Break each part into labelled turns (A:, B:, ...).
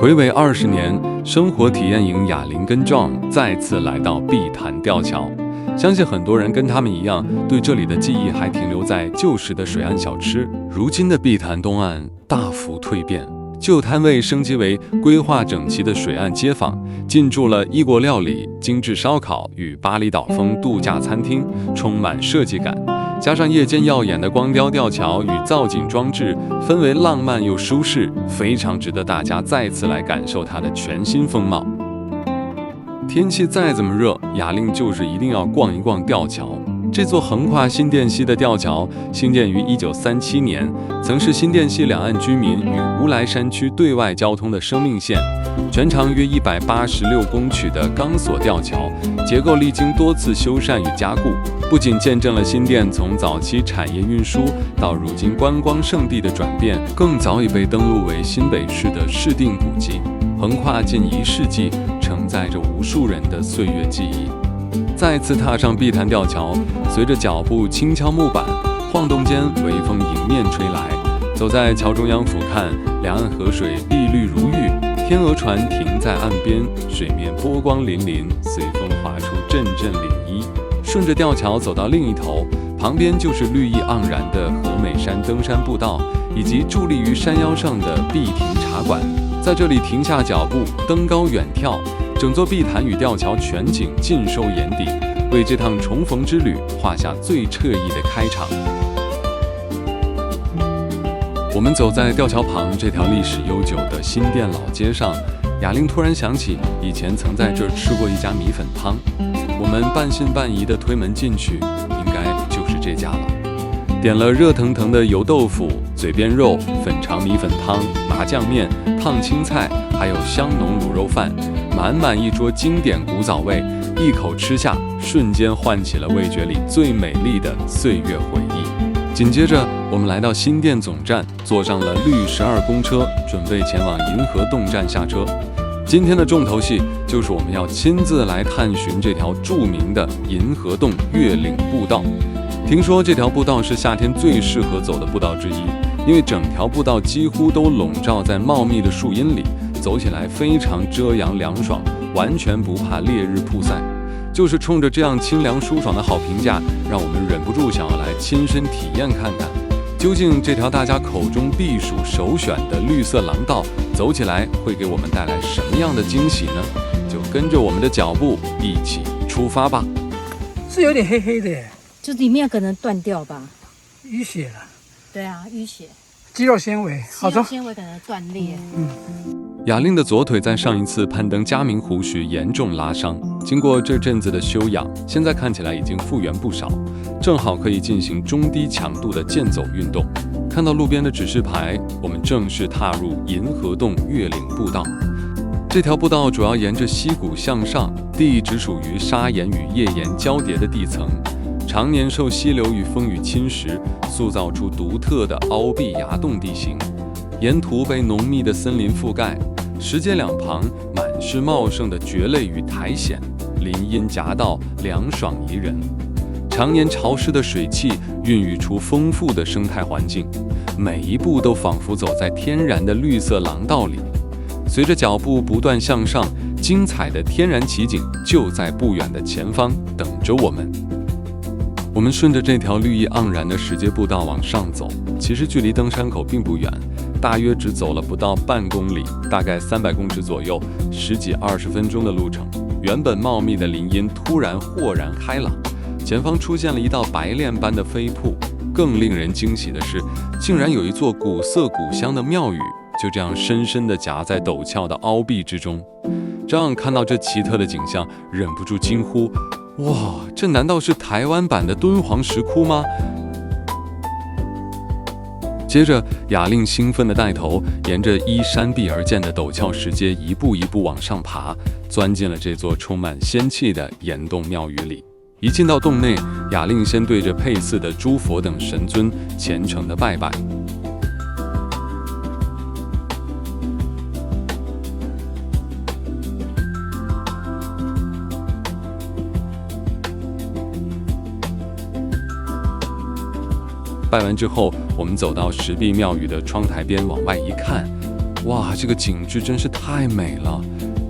A: 睽违20年，生活体验营哑铃跟 John 再次来到碧潭吊桥。相信很多人跟他们一样，对这里的记忆还停留在旧时的水岸小吃。如今的碧潭东岸大幅蜕变，旧摊位升级为规划整齐的水岸街坊，进驻了异国料理、精致烧烤与巴厘岛风度假餐厅，充满设计感。加上夜间耀眼的光雕吊桥与造景装置，氛围浪漫又舒适，非常值得大家再次来感受它的全新风貌。天气再怎么热，雅令就是一定要逛一逛吊桥。这座横跨新店溪的吊桥，兴建于1937年，曾是新店溪两岸居民与乌来山区对外交通的生命线。全长约186公尺的钢索吊桥，结构历经多次修缮与加固，不仅见证了新店从早期产业运输到如今观光胜地的转变，更早已被登录为新北市的市定古迹，横跨近1世纪，承载着无数人的岁月记忆。再次踏上碧潭吊桥，随着脚步轻敲木板，晃动间微风迎面吹来。走在桥中央俯瞰，两岸河水碧绿如玉，天鹅船停在岸边，水面波光粼粼，随风划出阵阵涟漪。顺着吊桥走到另一头，旁边就是绿意盎然的和美山登山步道，以及伫立于山腰上的碧亭茶馆。在这里停下脚步，登高远眺，整座碧潭与吊桥全景尽收眼底，为这趟重逢之旅画下最彻意的开场。我们走在吊桥旁这条历史悠久的新店老街上，雅令突然想起以前曾在这儿吃过一家米粉汤。我们半信半疑地推门进去，应该就是这家了。点了热腾腾的油豆腐、嘴边肉、粉肠米粉汤、麻酱面、烫青菜，还有香浓卤肉饭，满满一桌经典古早味，一口吃下，瞬间唤起了味觉里最美丽的岁月回忆。紧接着，我们来到新店总站，坐上了绿12公车，准备前往银河洞站下车。今天的重头戏就是我们要亲自来探寻这条著名的银河洞越岭步道。听说这条步道是夏天最适合走的步道之一，因为整条步道几乎都笼罩在茂密的树荫里，走起来非常遮阳凉爽，完全不怕烈日曝晒。就是冲着这样清凉舒爽的好评价，让我们忍不住想要来亲身体验看看，究竟这条大家口中避暑首选的绿色廊道，走起来会给我们带来什么样的惊喜呢？就跟着我们的脚步一起出发吧。
B: 是有点黑黑的耶，
C: 就里面可能断掉吧，
B: 淤血了。
C: 对啊，淤血，
B: 肌肉纤维，好
C: 肌肉纤维可能断裂。
A: 雅令的左腿在上一次攀登嘉明湖时严重拉伤，经过这阵子的休养，现在看起来已经复原不少，正好可以进行中低强度的健走运动。看到路边的指示牌，我们正式踏入银河洞越岭步道。这条步道主要沿着溪谷向上，地只属于砂岩与页岩交叠的地层，常年受溪流与风雨侵蚀，塑造出独特的凹壁崖洞地形。沿途被浓密的森林覆盖，石阶两旁满是茂盛的蕨类与苔藓，林荫夹道，凉爽宜人。常年潮湿的水汽孕育出丰富的生态环境，每一步都仿佛走在天然的绿色廊道里。随着脚步不断向上，精彩的天然奇景就在不远的前方等着我们。我们顺着这条绿意盎然的石阶步道往上走，其实距离登山口并不远，大约只走了不到半公里，大概300公尺左右，10几20分钟的路程。原本茂密的林荫突然豁然开朗，前方出现了一道白练般的飞瀑。更令人惊喜的是，竟然有一座古色古香的庙宇，就这样深深地夹在陡峭的凹壁之中。张看到这奇特的景象，忍不住惊呼：哇，这难道是台湾版的敦煌石窟吗？接着，雅令兴奋地带头，沿着依山壁而建的陡峭石阶一步一步往上爬，钻进了这座充满仙气的岩洞庙宇里。一进到洞内，雅令先对着配祀的诸佛等神尊虔诚地拜拜。拜完之后，我们走到石壁庙宇的窗台边往外一看，哇，这个景致真是太美了！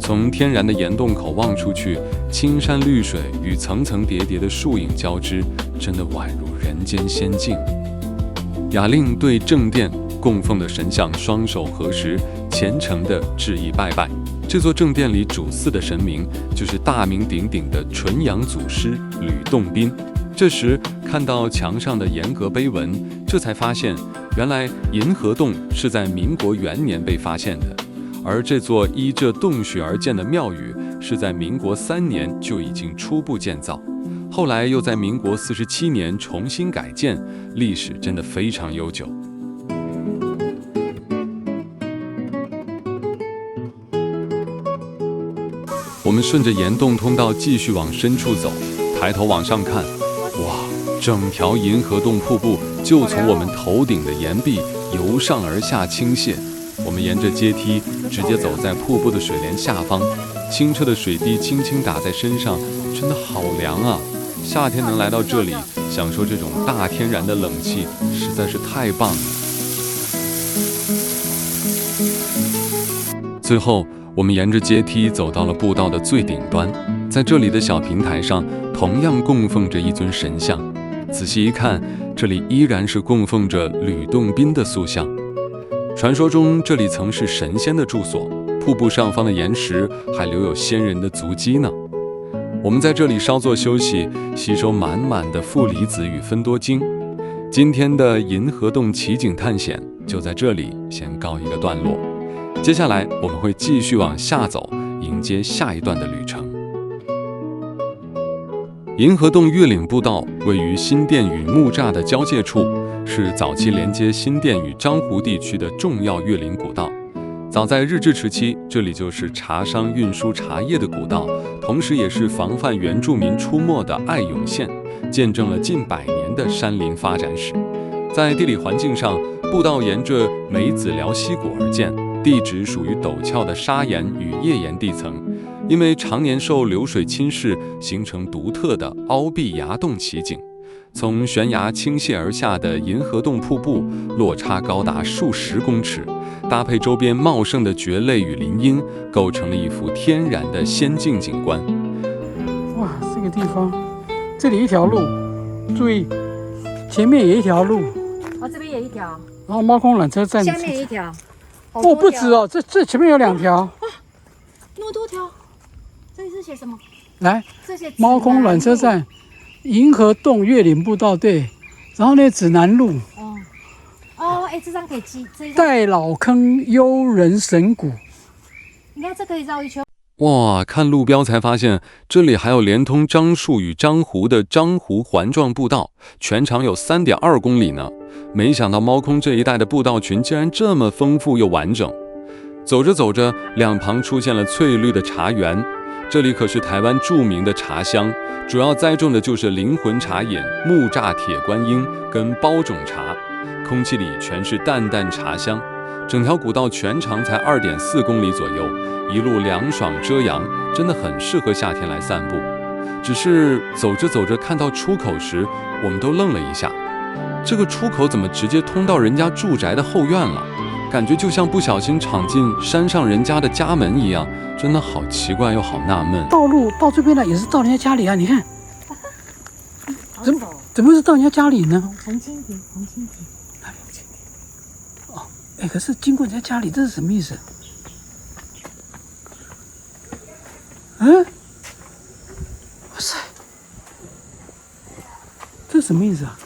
A: 从天然的岩洞口望出去，青山绿水与层层叠叠的树影交织，真的宛如人间仙境。雅令对正殿供奉的神像双手合十，虔诚地致意拜拜。这座正殿里主祀的神明就是大名鼎鼎的纯阳祖师吕洞宾。这时看到墙上的严格碑文，这才发现原来银河洞是在民国元年被发现的，而这座依这洞穴而建的庙宇是在民国3年就已经初步建造，后来又在民国47年重新改建，历史真的非常悠久。我们顺着岩洞通道继续往深处走，抬头往上看，哇，整条银河洞瀑布就从我们头顶的岩壁由上而下倾泻。我们沿着阶梯直接走在瀑布的水帘下方，清澈的水滴轻轻打在身上，真的好凉啊！夏天能来到这里，享受这种大天然的冷气，实在是太棒了。最后，我们沿着阶梯走到了步道的最顶端，在这里的小平台上，同样供奉着一尊神像。仔细一看，这里依然是供奉着吕洞宾的塑像。传说中，这里曾是神仙的住所，瀑布上方的岩石还留有仙人的足迹呢。我们在这里稍作休息，吸收满满的负离子与芬多精。今天的银河洞奇景探险就在这里先告一个段落。接下来我们会继续往下走，迎接下一段的旅程。银河洞越岭步道位于新店与木栅的交界处，是早期连接新店与樟湖地区的重要越岭古道。早在日治时期，这里就是茶商运输茶叶的古道，同时也是防范原住民出没的爱永线，见证了近100年的山林发展史。在地理环境上，步道沿着梅子寮溪谷而建，地质属于陡峭的砂岩与页岩地层，因为常年受流水侵蚀，形成独特的凹壁崖洞奇景。从悬崖倾泻而下的银河洞瀑布，落差高达数10公尺，搭配周边茂盛的蕨类与林荫，构成了一幅天然的仙境景观。
B: 哇，这个地方，这里一条路，注意，前面也一条路，
C: 这边也一条，
B: 然后猫空缆车站，
C: 下面也一条。
B: 哦，不止哦，这前面有2条，
C: 那么多条，这里是写什么？
B: 来，
C: 这些
B: 猫空缆车站，银河洞越岭步道对，然后呢指南路，
C: 这张可以记，这一张
B: 戴老坑幽人神谷。
C: 你看这可以绕一圈。
A: 哇，看路标才发现，这里还有连通樟树与樟湖的樟湖环状步道，全长有3.2公里呢。没想到猫空这一带的步道群竟然这么丰富又完整。走着走着，两旁出现了翠绿的茶园，这里可是台湾著名的茶乡，主要栽种的就是灵魂茶饮、木栅铁观音跟包种茶，空气里全是淡淡茶香。整条古道全长才2.4公里左右，一路凉爽遮阳，真的很适合夏天来散步。只是走着走着看到出口时，我们都愣了一下，这个出口怎么直接通到人家住宅的后院了？感觉就像不小心闯进山上人家的家门一样，真的好奇怪又好纳闷。
B: 道路到这边来也是到人家家里啊，你看，怎么是到人家家里呢？
C: 红蜻蜓，
B: 哪里有蜻蜓？哦，可是经过人家家里，这是什么意思？哇塞，这是什么意思啊？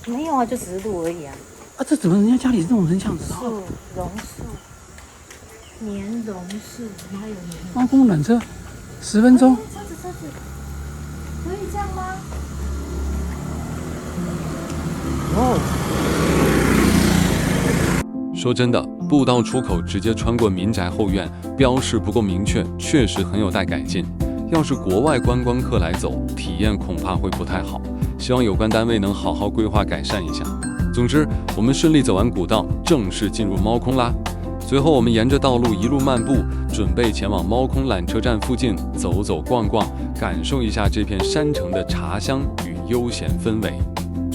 C: 没有啊，就只是路而已啊。
B: 这怎么人家家里弄成这样子？
C: 榕树，年榕树，哪有年？
B: 猫空缆车，10分钟。
C: 车子，可以这样吗？
A: 说真的，步道出口直接穿过民宅后院，标示不够明确，确实很有待改进。要是国外观光客来走，体验恐怕会不太好。希望有关单位能好好规划改善一下。总之，我们顺利走完古道，正式进入猫空啦。随后，我们沿着道路一路漫步，准备前往猫空缆车站附近走走逛逛，感受一下这片山城的茶香与悠闲氛围。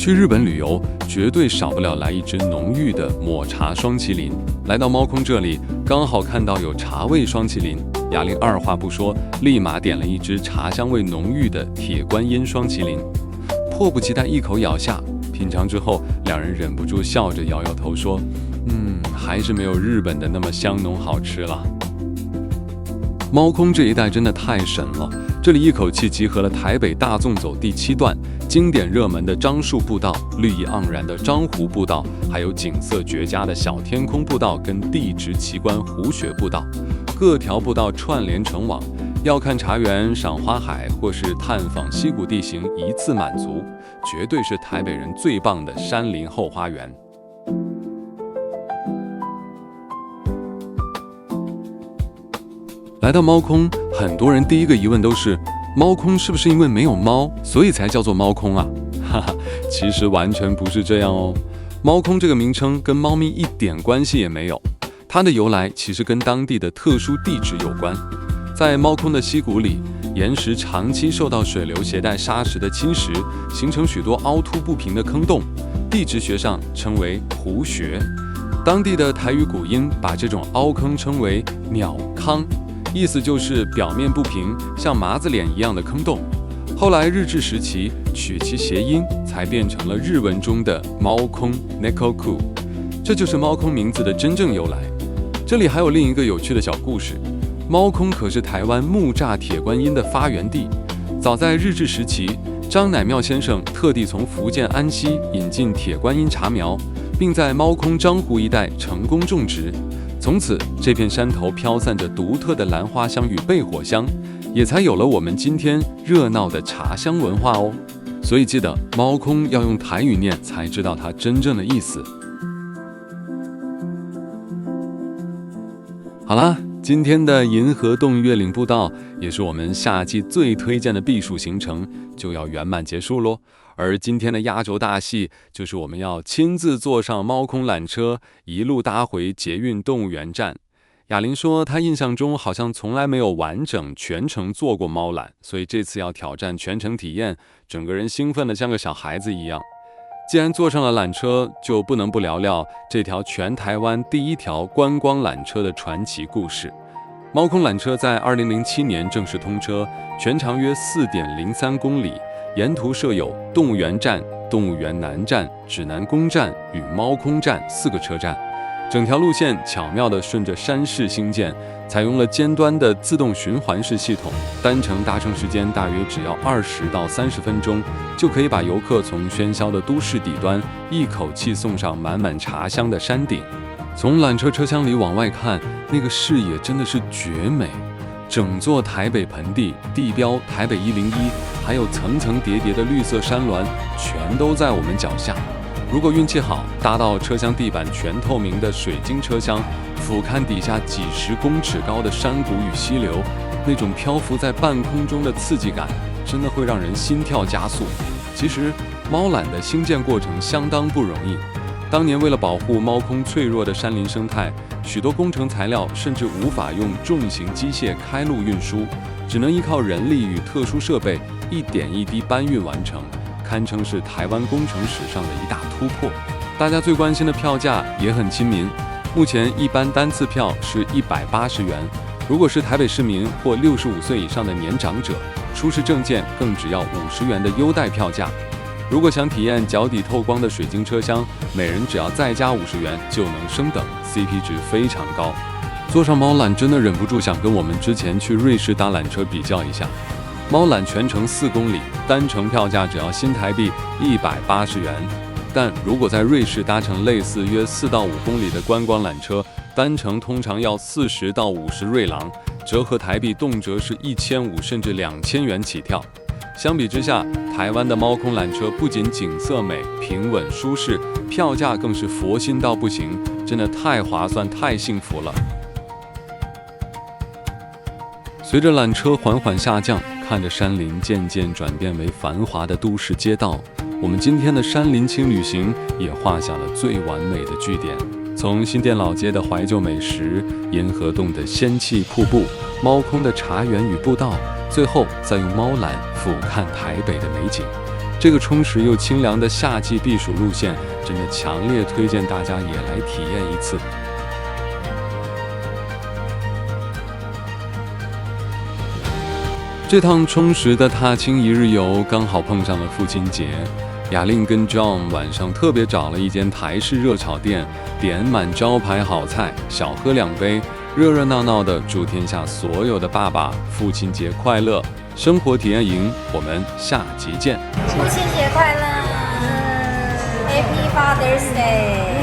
A: 去日本旅游，绝对少不了来一支浓郁的抹茶双麒麟。来到猫空这里，刚好看到有茶味双麒麟，雅玲二话不说，立马点了一支茶香味浓郁的铁观音双麒麟，迫不及待一口咬下。品尝之后，两人忍不住笑着摇摇头说：“还是没有日本的那么香浓好吃了。”猫空这一带真的太神了，这里一口气集合了台北大纵走第7段、经典热门的樟树步道、绿意盎然的樟湖步道，还有景色绝佳的小天空步道跟地质奇观湖穴步道，各条步道串联成网，要看茶园、赏花海或是探访溪谷地形一次满足，绝对是台北人最棒的山林后花园。来到猫空，很多人第一个疑问都是：猫空是不是因为没有猫，所以才叫做猫空啊？哈哈，其实完全不是这样哦。猫空这个名称跟猫咪一点关系也没有，它的由来其实跟当地的特殊地质有关。在猫空的溪谷里，岩石长期受到水流携带砂石的侵蚀，形成许多凹凸不平的坑洞，地质学上称为湖穴。当地的台语古音把这种凹坑称为鸟坑，意思就是表面不平，像麻子脸一样的坑洞。后来日治时期取其谐音，才变成了日文中的猫空 Nekoku， 这就是猫空名字的真正由来。这里还有另一个有趣的小故事，猫空可是台湾木栅铁观音的发源地。早在日治时期，张乃妙先生特地从福建安溪引进铁观音茶苗，并在猫空樟湖一带成功种植。从此，这片山头飘散着独特的兰花香与焙火香，也才有了我们今天热闹的茶香文化哦。所以记得猫空要用台语念，才知道它真正的意思。好啦，今天的银河洞月岭步道也是我们夏季最推荐的避暑行程，就要圆满结束咯。而今天的压轴大戏就是我们要亲自坐上猫空缆车，一路搭回捷运动物园站。雅玲说她印象中好像从来没有完整全程坐过猫缆，所以这次要挑战全程体验，整个人兴奋得像个小孩子一样。既然坐上了缆车，就不能不聊聊这条全台湾第一条观光缆车的传奇故事。猫空缆车在2007年正式通车，全长约 4.03 公里，沿途设有动物园站、动物园南站、指南宫站与猫空站4个车站。整条路线巧妙地顺着山势兴建，采用了尖端的自动循环式系统，单程搭乘时间大约只要20到30分钟，就可以把游客从喧嚣的都市底端一口气送上满满茶香的山顶。从缆车车厢里往外看，那个视野真的是绝美，整座台北盆地、地标台北101，还有层层叠叠的绿色山峦，全都在我们脚下。如果运气好，搭到车厢地板全透明的水晶车厢，俯瞰底下几10公尺高的山谷与溪流，那种漂浮在半空中的刺激感，真的会让人心跳加速。其实，猫缆的兴建过程相当不容易。当年为了保护猫空脆弱的山林生态，许多工程材料甚至无法用重型机械开路运输，只能依靠人力与特殊设备一点一滴搬运完成，堪称是台湾工程史上的一大突破。大家最关心的票价也很亲民，目前一般单次票是180元，如果是台北市民或65岁以上的年长者，出示证件更只要50元的优待票价。如果想体验脚底透光的水晶车厢，每人只要再加50元就能升等， CP 值非常高。坐上猫缆真的忍不住想跟我们之前去瑞士搭缆车比较一下。猫缆全程4公里，单程票价只要新台币180元，但如果在瑞士搭乘类似约4到5公里的观光缆车，单程通常要40到50瑞郎，折合台币动辄是1500甚至2000元起跳。相比之下，台湾的猫空缆车不仅景色美、平稳舒适，票价更是佛心到不行，真的太划算、太幸福了。随着缆车缓缓下降，看着山林渐渐转变为繁华的都市街道，我们今天的山林轻旅行也画下了最完美的句点。从新店老街的怀旧美食、银河洞的仙气瀑布、猫空的茶园与步道，最后再用猫缆俯瞰台北的美景，这个充实又清凉的夏季避暑路线，真的强烈推荐大家也来体验一次。这趟充实的踏青一日游刚好碰上了父亲节，雅令跟 John 晚上特别找了一间台式热炒店，点满招牌好菜，小喝2杯，热热闹闹的祝天下所有的爸爸父亲节快乐！生活体验营，我们下集见。
D: 父亲节快乐，Happy Father's Day。